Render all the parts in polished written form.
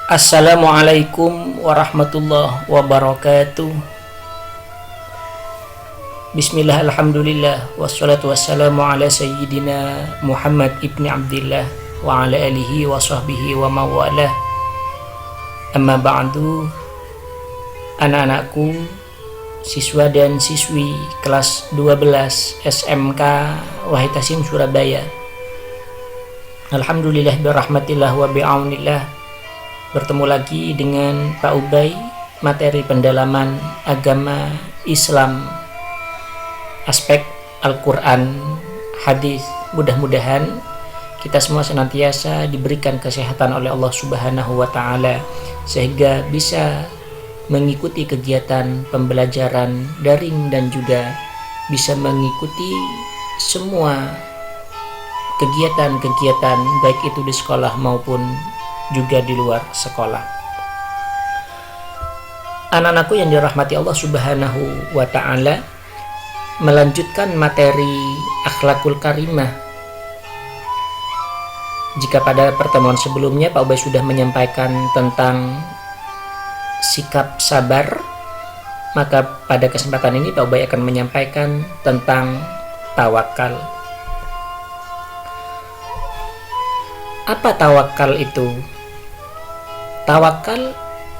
Assalamualaikum warahmatullahi wabarakatuh. Bismillah, alhamdulillah, wassalatu wassalamu ala sayyidina Muhammad ibni Abdillah wa ala alihi wa sahbihi wa mawalah. Amma ba'du. Anak-anakku, siswa dan siswi kelas 12 SMK Wahid Hasim Surabaya, alhamdulillah birahmatillah wa bi'aunillah, bertemu lagi dengan Pak Ubay, materi pendalaman agama Islam, aspek Al-Quran, hadis. Mudah-mudahan kita semua senantiasa diberikan kesehatan oleh Allah Subhanahu wa Ta'ala, sehingga bisa mengikuti kegiatan pembelajaran daring dan juga bisa mengikuti semua kegiatan-kegiatan baik itu di sekolah maupun juga di luar sekolah. Anak-anakku yang dirahmati Allah Subhanahu wa Ta'ala, melanjutkan materi akhlakul karimah. Jika pada pertemuan sebelumnya Pak Ubay sudah menyampaikan tentang sikap sabar, maka pada kesempatan ini Pak Ubay akan menyampaikan tentang tawakal. Apa tawakal itu? Tawakal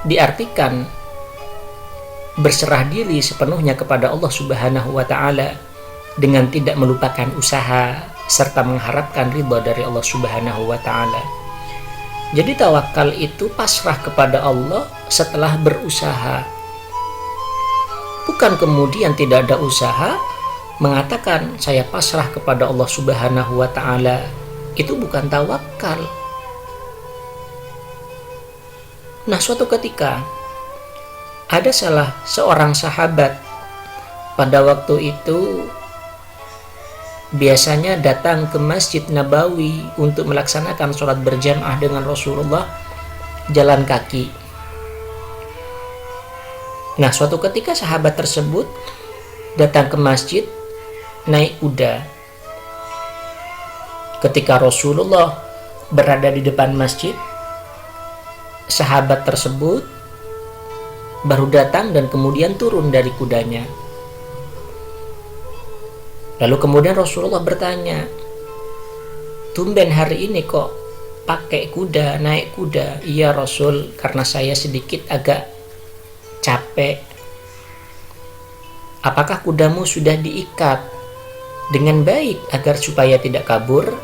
diartikan berserah diri sepenuhnya kepada Allah Subhanahu wa Ta'ala dengan tidak melupakan usaha serta mengharapkan ridha dari Allah Subhanahu wa Ta'ala. Jadi tawakal itu pasrah kepada Allah setelah berusaha. Bukan kemudian tidak ada usaha mengatakan saya pasrah kepada Allah Subhanahu wa Ta'ala. Itu bukan tawakal. Nah, suatu ketika ada salah seorang sahabat pada waktu itu biasanya datang ke Masjid Nabawi untuk melaksanakan sholat berjamaah dengan Rasulullah jalan kaki. Nah, suatu ketika sahabat tersebut datang ke masjid naik kuda. Ketika Rasulullah berada di depan masjid, sahabat tersebut baru datang dan kemudian turun dari kudanya. Lalu kemudian Rasulullah bertanya, "Tumben hari ini kok pakai kuda, naik kuda?" "Iya Rasul, karena saya sedikit agak capek." "Apakah kudamu sudah diikat dengan baik agar supaya tidak kabur?"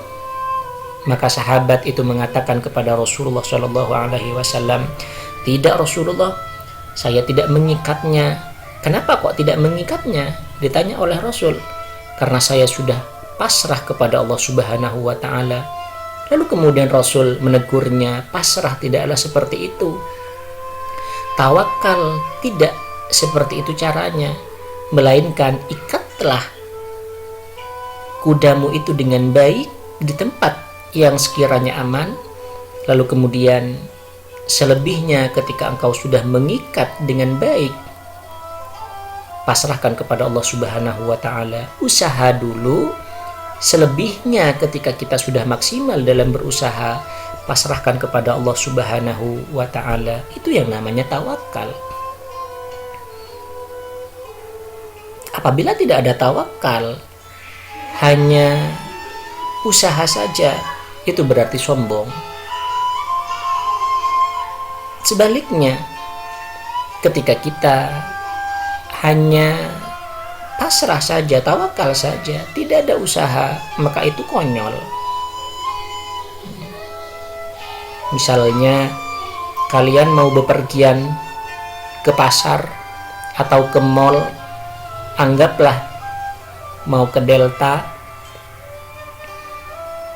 Maka sahabat itu mengatakan kepada Rasulullah SAW, "Tidak Rasulullah, saya tidak mengikatnya." "Kenapa kok tidak mengikatnya?" ditanya oleh Rasul. "Karena saya sudah pasrah kepada Allah Subhanahu wa Ta'ala." Lalu kemudian Rasul menegurnya, "Pasrah tidaklah seperti itu. Tawakal tidak seperti itu caranya, melainkan ikatlah kudamu itu dengan baik di tempat yang sekiranya aman, lalu kemudian selebihnya ketika engkau sudah mengikat dengan baik, pasrahkan kepada Allah Subhanahu wa Ta'ala. Usaha dulu, selebihnya ketika kita sudah maksimal dalam berusaha, pasrahkan kepada Allah Subhanahu wa Ta'ala." Itu yang namanya tawakal. Apabila tidak ada tawakal, hanya usaha saja, itu berarti sombong. Sebaliknya, ketika kita hanya pasrah saja, tawakal saja, tidak ada usaha, maka itu konyol. Misalnya kalian mau bepergian ke pasar atau ke mall, anggaplah mau ke Delta,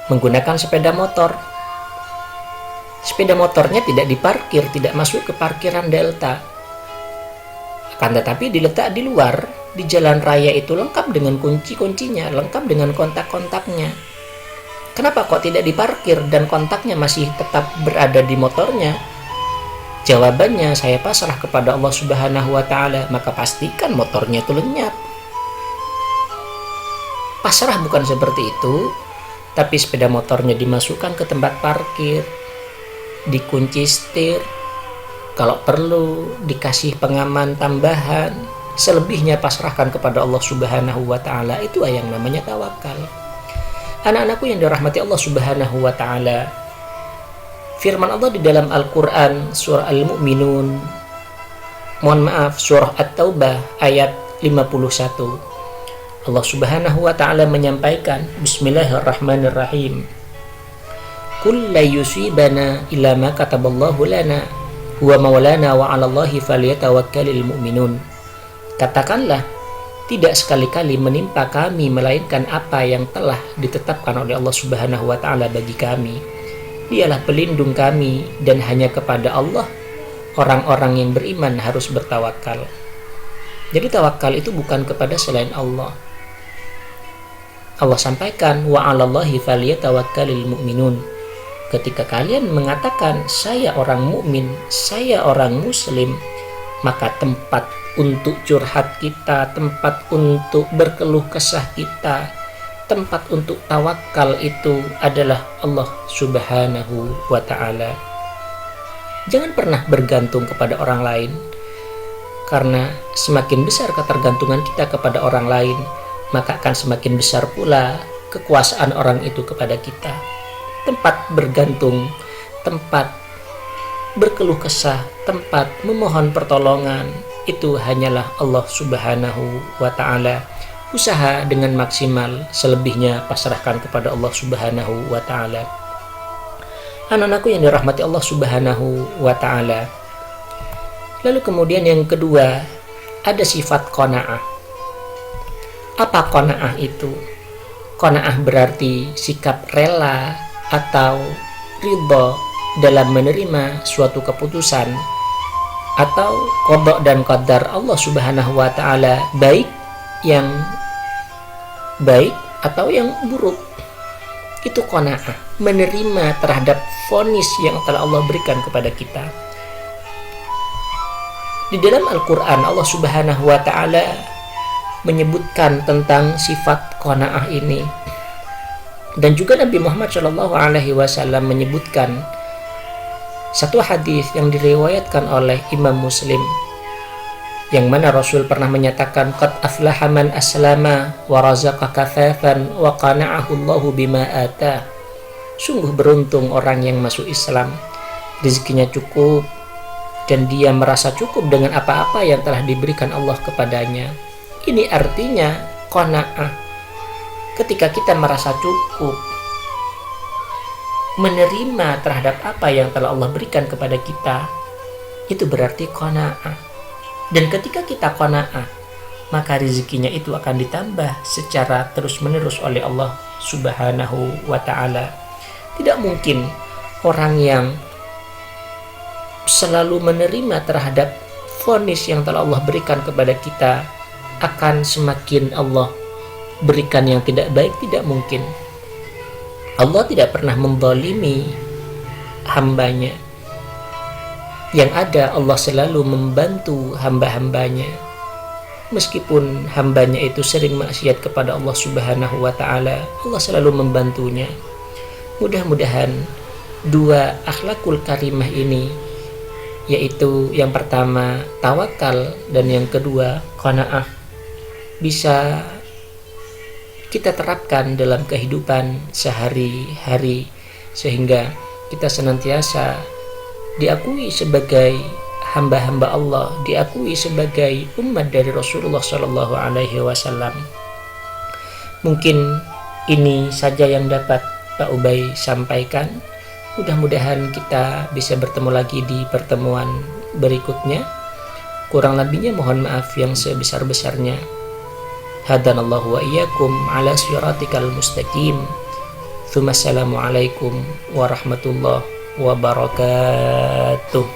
menggunakan sepeda motor. Sepeda motornya tidak diparkir, tidak masuk ke parkiran Delta, akan tetapi diletak di luar, di jalan raya itu lengkap dengan kunci-kuncinya, lengkap dengan kontak-kontaknya. Kenapa kok tidak diparkir dan kontaknya masih tetap berada di motornya? Jawabannya, saya pasrah kepada Allah Subhanahu wa Ta'ala, maka pastikan motornya itu lenyap. Pasrah bukan seperti itu, tapi sepeda motornya dimasukkan ke tempat parkir, dikunci setir, Kalau perlu dikasih pengaman tambahan, selebihnya pasrahkan kepada Allah Subhanahu wa Ta'ala. Itu yang namanya tawakal. Anak-anakku yang dirahmati Allah Subhanahu wa Ta'ala, firman Allah di dalam Al-Quran surah surah At-Taubah ayat 51. Allah Subhanahu wa Ta'ala menyampaikan, Bismillahirrahmanirrahim, Qul la yusibana illa ma kataballahu lana huwa maulana wa 'alallahi falyatawakkalul mu'minun. Katakanlah, tidak sekali-kali menimpa kami melainkan apa yang telah ditetapkan oleh Allah Subhanahu wa Ta'ala bagi kami. Dialah pelindung kami, dan hanya kepada Allah orang-orang yang beriman harus bertawakal. Jadi tawakal itu bukan kepada selain Allah. Allah sampaikan, wa 'alallahi falyatawakkalul mu'minun. Ketika kalian mengatakan saya orang mukmin, saya orang muslim, maka tempat untuk curhat kita, tempat untuk berkeluh kesah kita, tempat untuk tawakal itu adalah Allah Subhanahu wa Ta'ala. Jangan pernah bergantung kepada orang lain, karena semakin besar ketergantungan kita kepada orang lain, maka akan semakin besar pula kekuasaan orang itu kepada kita. Tempat bergantung, tempat berkeluh kesah, tempat memohon pertolongan, itu hanyalah Allah Subhanahu wa Ta'ala. Usaha dengan maksimal, selebihnya pasrahkan kepada Allah Subhanahu wa Ta'ala. Anak-anakku yang dirahmati Allah Subhanahu wa Ta'ala. Lalu kemudian yang kedua, ada sifat qanaah. Apa qanaah itu? Qanaah berarti sikap rela atau ridho dalam menerima suatu keputusan atau qada dan qadar Allah Subhanahu wa Ta'ala, baik yang baik atau yang buruk. Itu qanaah, menerima terhadap vonis yang telah Allah berikan kepada kita. Di dalam Al-Quran Allah Subhanahu wa Ta'ala menyebutkan tentang sifat qanaah ini. Dan juga Nabi Muhammad SAW menyebutkan satu hadis yang diriwayatkan oleh Imam Muslim, yang mana Rasul pernah menyatakan, qad aflaha man aslama wa razaqa kathafan wa qana'ahu Allahu bima ata. Sungguh beruntung orang yang masuk Islam, rezekinya cukup, dan dia merasa cukup dengan apa-apa yang telah diberikan Allah kepadanya. Ini artinya qanaah. Ketika kita merasa cukup, menerima terhadap apa yang telah Allah berikan kepada kita, itu berarti qanaah. Dan ketika kita qanaah, maka rezekinya itu akan ditambah secara terus-menerus oleh Allah Subhanahu wa Ta'ala. Tidak mungkin orang yang selalu menerima terhadap vonis yang telah Allah berikan kepada kita akan semakin Allah berikan yang tidak baik. Tidak mungkin. Allah tidak pernah menzalimi hambanya. Yang ada, Allah selalu membantu hamba-hambanya. Meskipun hambanya itu sering maksiat kepada Allah Subhanahu wa Ta'ala, Allah selalu membantunya. Mudah-mudahan dua akhlakul karimah ini, yaitu yang pertama tawakal dan yang kedua qanaah, bisa kita terapkan dalam kehidupan sehari-hari, sehingga kita senantiasa diakui sebagai hamba-hamba Allah, diakui sebagai umat dari Rasulullah Shallallahu Alaihi Wasallam. Mungkin ini saja yang dapat Pak Ubay sampaikan. Mudah-mudahan kita bisa bertemu lagi di pertemuan berikutnya. Kurang lebihnya mohon maaf yang sebesar-besarnya. Hadanallahu wa iyyakum ala siratikal mustaqim. Tsumma assalamu alaikum warahmatullahi wabarakatuh.